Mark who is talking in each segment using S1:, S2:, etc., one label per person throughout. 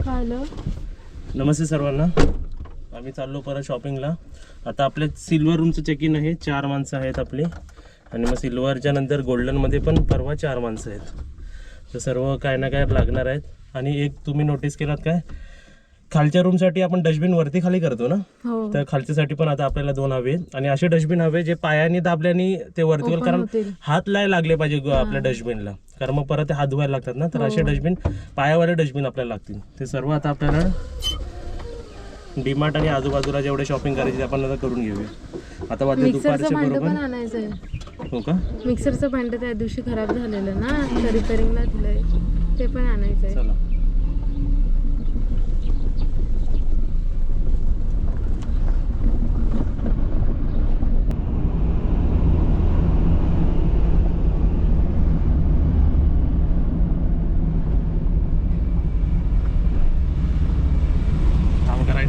S1: नमस्ते सर्वांना. आम्ही चाललो परत शॉपिंगला. आता आपले सिल्वर रूमचं चेक इन आहे. 4 माणसं आहेत आपली आणि मग सिल्वरच्या नंतर गोल्डनमध्ये पण परवा 4 माणसं आहेत. तर सर्व काय ना काय लागणार आहेत. आणि एक तुम्ही नोटीस केलात काय, खालच्या रूमसाठी आपण डस्टबिन वरती खाली करतो ना, तर खालच्यासाठी पण आता आपल्याला 2 हवे. आणि असे डस्टबिन हवे जे पायाने दाबल्याने ते वरती, कारण हात नाही लागले पाहिजे आपल्या डस्टबिनला, कारण मग परत हात धुवायला लागतात ना. तर असे डस्टबिन, पायावाले डस्टबिन आपल्याला लागतील. ते सर्व आता आपल्याला डीमार्ट आणि आजूबाजूला जेवढे शॉपिंग करायची आपण आता करून घेऊया. आता वाजले दुपारचे बरोबर. हो का,
S2: मिक्सरचं भांडं त्या दिवशी खराब झालेलं ना, तर रिपेअरिंगला दिलंय, ते पण आणायचंय.
S1: चला.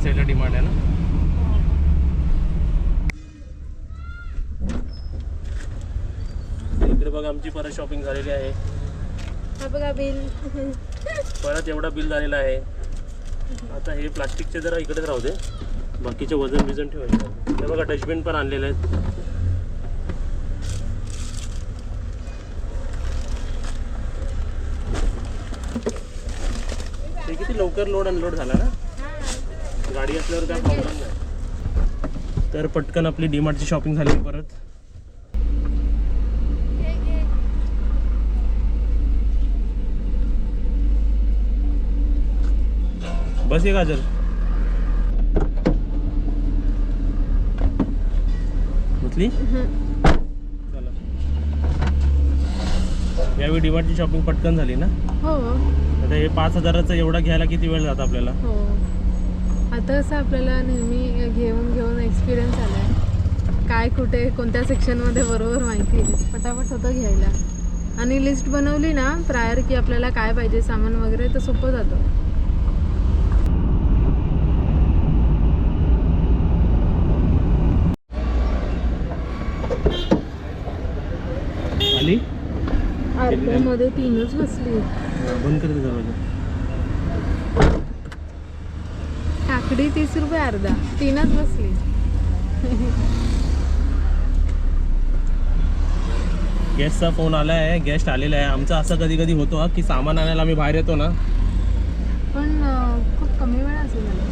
S1: साईडला डिमांड आहे ना. इकडे बघा आमची परत शॉपिंग झालेली आहे.
S2: हा बघा बिल.
S1: परत एवढा बिल झालेला आहे. आता हे प्लास्टिकचे जरा इकडेच राहू दे, बाकीचे वजन बिजन ठेवायचं. हे बघा डस्टबिन पण आणलेले आहेत. ते किती लवकर लोड अनलोड झाला ना, गाडी असल्यावर काय प्रॉब्लेम नाही. तर पटकन आपली डीमार्टची शॉपिंग झाली परत. बस ये गाजर. म्हटली चला. यावेळी डीमार्टची शॉपिंग पटकन झाली ना.
S2: हो.
S1: आता हे 5,000चं एवढा घ्यायला किती वेळ जातो आपल्याला.
S2: हो, आता असं आपल्याला नेहमी घेऊन एक्सपिरियन्स आला आहे. काय कुठे कोणत्या सेक्शनमध्ये बरोबर माहिती आहे, पटापट होतं घ्यायला. आणि लिस्ट बनवली ना प्रायर की आपल्याला काय पाहिजे सामान वगैरे, तर सोपं जातं.
S1: आली
S2: अर्ध्यामध्ये 3च बसली.
S1: बंद करते दरवाजा.
S2: काकडी 30 रुपये अर्धा, 3च बसली.
S1: गेस्टचा फोन आला आहे, गेस्ट आलेला आहे. आमचं असं कधी कधी होतो की सामान आणायला आम्ही बाहेर येतो ना,
S2: पण खूप कमी वेळा असेल झालं,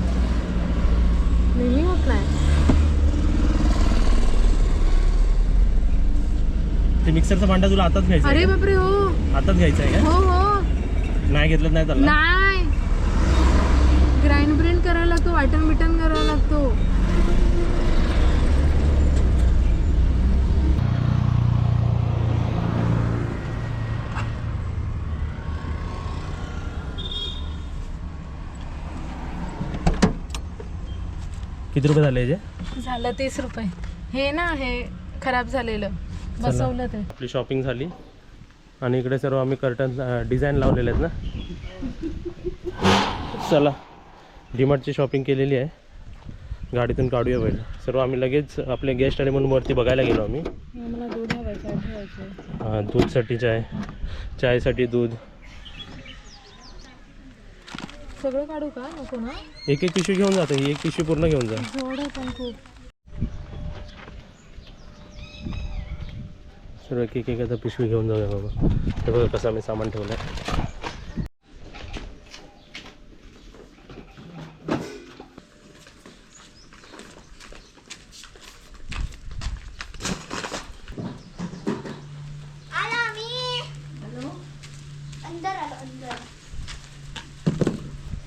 S2: नेहमी होत नाही.
S1: ते मिक्सरचं भांडा तुला आताच घ्यायचं आहे.
S2: अरे बापरे, हो
S1: आताच घ्यायचं आहे का?
S2: हो हो.
S1: नाही घेतलं नाही चाललं.
S2: नाही, ग्राइंड करायला लागतो, वाटण बिटन करायला लागतो.
S1: किती रुपये झाले जे?
S2: झालं 30 रुपये. हे ना, हे खराब झालेलं बसवलं ते.
S1: आपली शॉपिंग झाली आणि इकडे सर्व आम्ही कर्टन डिझाईन लावलेले आहेत ना. चला, डीमार्टची शॉपिंग केलेली आहे, गाडीतून काढूया पहिले सर्व. आम्ही लगेच आपले गेस्ट आले म्हणून वरती बघायला गेलो आम्ही.
S2: मला दूध हवायचं.
S1: हां, दूधसाठी चायसाठी दूध
S2: सगळं काढू का, नको ना?
S1: एक पिशवी घेऊन जातो. ही एक पिशवी पूर्ण घेऊन जा.
S2: थोडं पण खूप.
S1: सर्व एक आता पिशवी घेऊन जाऊया बाबा. हे बघा कसं आम्ही सामान ठेवलं आहे.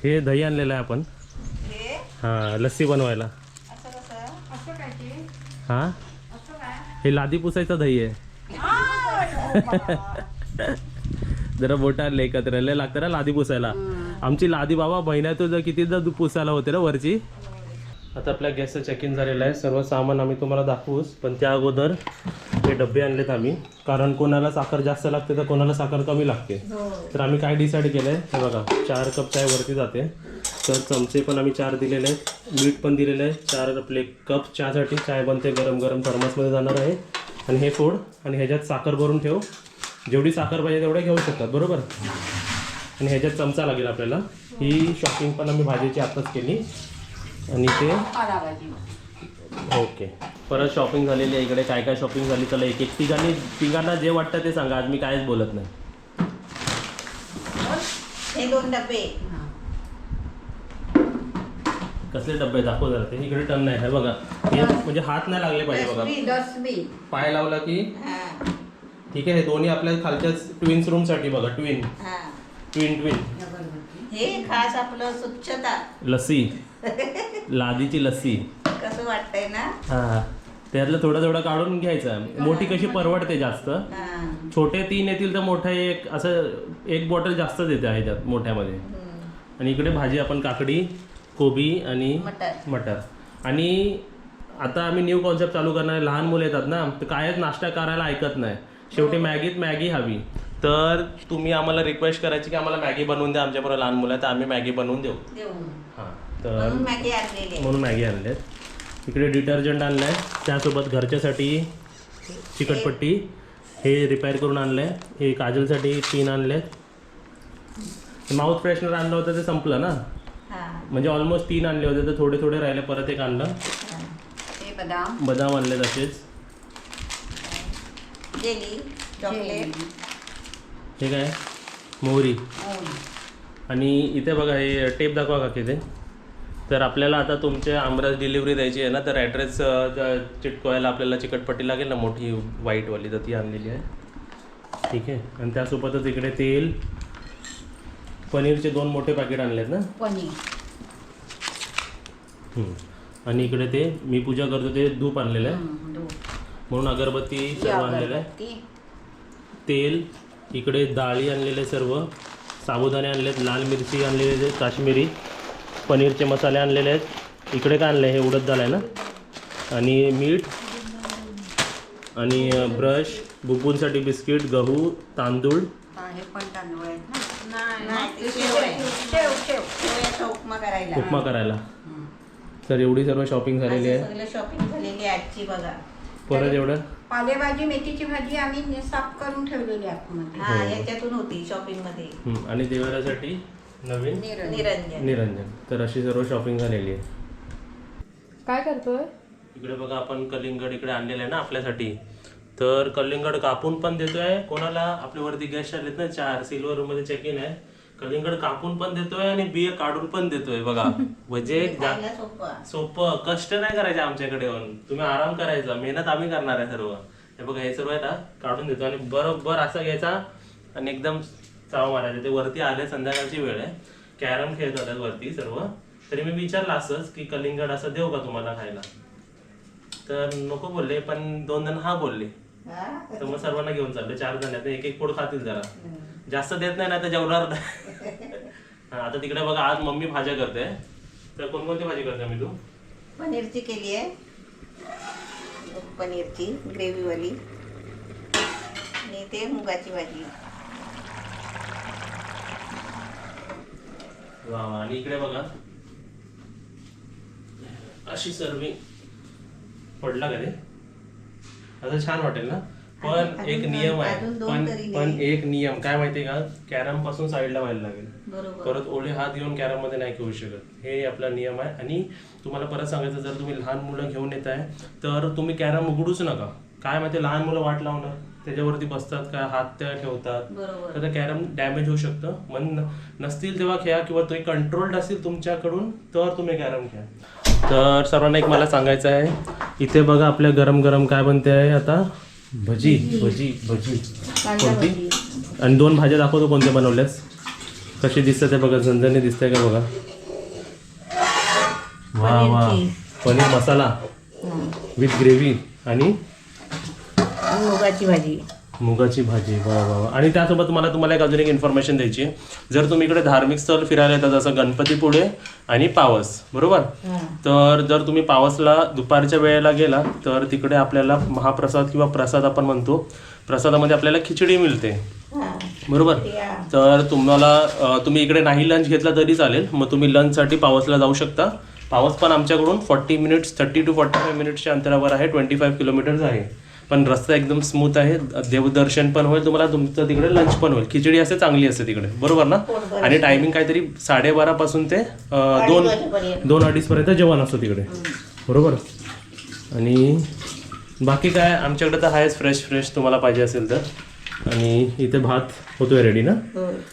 S1: हे दही आणलेलं आहे आपण. हां, लस्सी बनवायला. हां, हे लादी पुसायचं दही आहे. जरा बोटा एकत्र लय लागतं ना लादी पुसायला. आमची लादी बाबा महिन्यातून कितीदा पुसायला होते ना वरची. आता आपल्या गॅसचं चेक इन झालेलं आहे. सर्व सामान आम्ही तुम्हाला दाखवूच, पण त्या अगोदर हे डबे आणलेत आम्ही, कारण कोणाला साखर जास्त लागते तर कोणाला साखर कमी लागते. तर आम्ही काय डिसाईड केलं आहे, हे बघा 4 कप चाय वरती जाते. तर चमचे पण आम्ही 4 दिलेले आहेत, मीठ पण दिलेलं आहे. 4 आपले कप चहासाठी. चाय बनते गरम गरम थर्मासमध्ये जाणार आहे. आणि हे फोड आणि ह्याच्यात साखर भरून ठेव. जेवढी साखर पाहिजे तेवढे घेऊ शकतात, बरोबर. आणि ह्याच्यात चमचा लागेल आपल्याला. ही शॉपिंग पण आम्ही भाजीची आत्ताच केली आणि ते ओके. परत शॉपिंग झालेली आहे. इकडे काय काय शॉपिंग झाली चला एक एक तिघांना जे वाटतं ते सांगा. आज मी काहीच बोलत नाही.
S3: हे 2 डबे
S1: कसले डबे दाखव जरा. ते इकडे टर्न नाही आहे बघा. हे म्हणजे हात नाही लागले पाहिजे बघा.
S3: डस्टबिन
S1: पाय लावला की ठीक आहे. हे दोन्ही आपल्या खालच्याच ट्विन्स रूम साठी बघा. ट्विन
S3: हे खास आपलं स्वच्छता
S1: लस्सी लादीची लस्सी
S3: कसं वाटतंय ना.
S1: हा त्यातलं थोडं काढून घ्यायचं. मोठी कशी परवडते जास्त. छोटे 3 येतील तर मोठा एक असं एक बॉटल जास्तच येते आहे त्यात मोठ्यामध्ये. आणि इकडे भाजी आपण काकडी कोबी आणि मटर. आणि आता आम्ही न्यू कॉन्सेप्ट चालू करणार आहे. लहान मुलं येतात ना तर कायच नाश्ता करायला ऐकत नाही. शेवटी मॅगी हवी. तर तुम्ही आम्हाला रिक्वेस्ट करायची की आम्हाला मॅगी बनवून द्या. आमच्याबरोबर लहान मुलं आहे तर आम्ही मॅगी बनवून देऊ. हां तर म्हणून मॅगी आणलेत. इकडे डिटर्जंट आणलं आहे. त्यासोबत घरच्यासाठी चिकटपट्टी हे रिपेअर करून आणलं आहे. हे काजलसाठी 3 आणले. माउथ फ्रेशनर आणलं होतं ते संपलं ना. म्हणजे ऑलमोस्ट 3 आणले होते तर थोडे राहिले. परत एक आणलं. बदाम आणले तसेच. हे काय मोहरी. आणि इथे बघा हे टेप दाखवा का किती. तर आपल्याला आता तुमच्या आमरस डिलिव्हरी द्यायची आहे ना तर ॲड्रेस चिटकवायला आपल्याला चिकटपट्टी लागेल ना मोठी व्हाईटवाली तर ती आणलेली आहे. ठीक आहे. आणि त्यासोबतच इकडे तेल पनीरचे 2 मोठे पॅकेट आणलेत ना आणि इकडे ते मी पूजा करतो ते धूप आणलेलं आहे म्हणून अगरबत्ती सर्व आणलेलं आहे. तेल इकडे डाळी आणलेले सर्व. साबुदाणे आणलेत. लाल मिरची आणलेले आहेत काश्मीरी. पनीरचे मसाले आणलेले आहेत. इकडे काय आणलं आहे हे उडद डाळ आहे ना. आणि मीठ आणि ब्रश बुब्बूंसाठी बिस्किट गहू तांदूळ उपमा करायला. तर एवढी सर्व शॉपिंग झालेली आहे.
S3: शॉपिंग झालेली आजची बघा.
S1: परत एवढं
S4: पालेभाजी मेथीची भाजी आम्ही साफ करून ठेवलेली आहे.
S3: याच्यातून होती शॉपिंग मध्ये.
S1: आणि देवरासाठी नवीन निरंजन. तर अशी सर्व शॉपिंग झालेली आहे.
S2: काय करतोय
S1: इकडे बघा आपण कलिंगड इकडे आणलेलं आहे ना आपल्यासाठी. तर कलिंगड कापून पण देतोय. कोणाला आपल्यावरती गेस्ट आलेत ना 4 सिल्वर रूम मध्ये चेक इन आहे. कलिंगड कापून पण देतोय आणि बिये काढून पण देतोय बघा. म्हणजे सोपं कष्ट नाही करायचे आमच्याकडे येऊन. तुम्ही आराम करायचा. मेहनत आम्ही करणार आहे सर्व. हे बघा हे सर्व आहे ना काढून देतो आणि बरोबर असा घ्यायचा आणि एकदम चाव मारायचा. ते वरती आले संध्याकाळची वेळ आहे. कॅरम खेळत होतात वरती सर्व. तरी मी विचारलं असंच की कलिंगड असं देऊ का तुम्हाला खायला. तर नको बोलले पण 2 जण हा बोलले. तर मग सर्वांना घेऊन चालले. 4 जण आहेत. एक पोट खातील जरा. जास्त देत नाही ना तर जेवणार नाही. आता तिकडे बघा आज मम्मी भाज्या करते. तर कोणकोणती भाजी करते मी तू.
S3: पनीरची केली आहे. पनीरची ग्रेव्हीवाली आणि ते मुगाची भाजी.
S1: वा आणि इकडे बघा अशी सर्विंग पडला का ते आता छान वाटेल ना. पण एक नियम आहे. पण एक नियम काय माहितीये का कॅरम पासून साईडला व्हायला लागेल. परत ओले हात घेऊन कॅरम मध्ये नाही खेळू शकत. हे आपला नियम आहे. आणि तुम्हाला परत सांगायचं जर तुम्ही लहान मुलं घेऊन येत आहे तर तुम्ही कॅरम उघडूच नका. काय माहिती लहान मुलं वाट लावणार त्याच्यावरती बसतात काय हात त्या ठेवतात तर कॅरम डॅमेज होऊ शकतं. मन नसतील तेव्हा खेळा किंवा तुम्ही कंट्रोल्ड असेल तुमच्याकडून तर तुम्ही कॅरम खेळा. तर सर्वांना एक मला सांगायचं आहे इथे बघा आपल्या गरम गरम काय बनते आहे आता भजी कोणती. आणि 2 भाज्या दाखवतो कोणत्या बनवल्यास कशी दिसतात ते बघा. झणझणी दिसतंय का बघा. वा पनीर मसाला विथ ग्रेव्ही आणि मुगाची भाजी वा वा. आणि त्यासोबत तुम्हाला एक अजून एक इन्फॉर्मेशन द्यायची आहे. जर तुम्ही इकडे धार्मिक स्थळ फिरायला येतात जसं गणपतीपुळे आणि पावस बरोबर. तर जर तुम्ही पावसला दुपारच्या वेळेला गेला तर तिकडे आपल्याला महाप्रसाद किंवा प्रसाद आपण म्हणतो. प्रसादामध्ये आपल्याला खिचडी मिळते बरोबर. तर तुम्ही इकडे नाही लंच घेतला तरी चालेल. मग तुम्ही लंचसाठी पावसला जाऊ शकता. पावस पण आमच्याकडून 40 मिनिट्स 30 to 45 मिनिट्सच्या अंतरावर आहे. 25 किलोमीटर्स आहे. पण रस्ता एकदम स्मूथ आहे, देवदर्शन पण होईल तुम्हाला, तुमचं तिकडे लंच पण होईल. खिचडी असते चांगली असते तिकडे, बरोबर ना? आणि टायमिंग काहीतरी 12:30 पासून ते 2-2:30 पर्यंत जेवण असतं तिकडे, बरोबर. आणि बाकी काय आमच्याकडे तर आहेच फ्रेश तुम्हाला पाहिजे असेल तर. आणि इथे भात होतोय रेडी ना.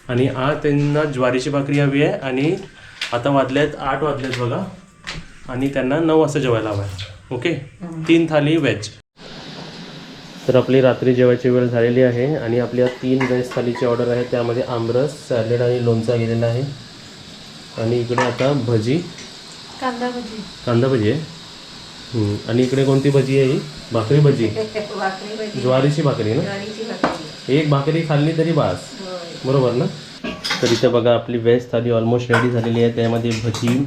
S1: आणि आज त्यांना ज्वारीची भाकरी हवी आहे. आणि आता वाजलेत 8 वाजलेत बघा, आणि त्यांना 9 वाजता जेवायला हवं आहे. ओके, 3 थाली व्हेज. तर आपली रात्री जेवायची वेळ झालेली आहे आणि आपल्या 3 व्हेज थालीची ऑर्डर आहे. त्यामध्ये आमरस, सॅलेड आणि लोणचा गेलेला आहे. आणि इकडे आता भजी,
S2: कांदा भजी.
S1: कांदा भजी आहे. आणि इकडे कोणती भजी आहे ही? भाकरी भजी,
S3: भाकरी भजी,
S1: ज्वारीची भाकरी ना.
S3: ज्वारीची भाकरी.
S1: एक भाकरी खाल्ली तरी बास, बरोबर ना. तर इथे बघा आपली व्हेज थाली ऑलमोस्ट रेडी झालेली आहे. त्यामध्ये भजी,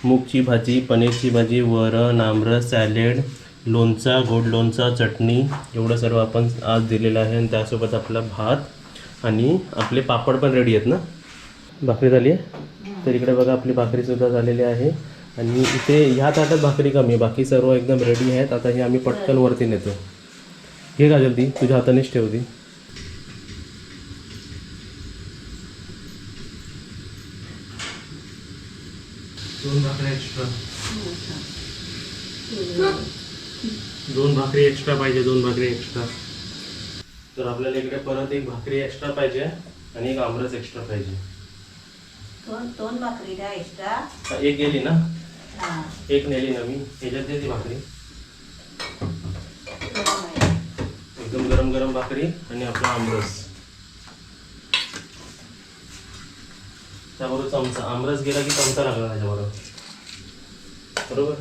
S1: मूगची भाजी, पनीरची भाजी, वरण, आमरस, सॅलेड, लोणचा, गोड लोणचा, चटणी, एवढं सर्व आपण आज दिलेलं आहे. आणि त्यासोबत आपला भात आणि आपले पापड पण रेडी आहेत ना. भाकरी झाली आहे. तर इकडे बघा आपली भाकरीसुद्धा झालेली आहे. आणि इथे ह्या ताटात भाकरी कमी आहे, बाकी सर्व एकदम रेडी आहेत. आता हे आम्ही पटकन वरती नेतो. घे काजल, ती तुझ्या हातानेच ठेवती. दोन भाकरी एक्स्ट्रा पाहिजे, 2 भाकरी एक्स्ट्रा. तर आपल्याला इकडे परत एक भाकरी एक्स्ट्रा पाहिजे आणि एक आमरस एक्स्ट्रा पाहिजे.
S3: दोन भाकरी द्या एक्स्ट्रा.
S1: एक गेली ना,
S3: हा,
S1: एक नेली ना मी. ह्याच्यात दे ती भाकरी, एकदम गरम गरम भाकरी आणि आपला आमरस. त्याबरोबर चमचा, आमरस गेला की चमचा लागला त्याच्याबरोबर, बरोबर.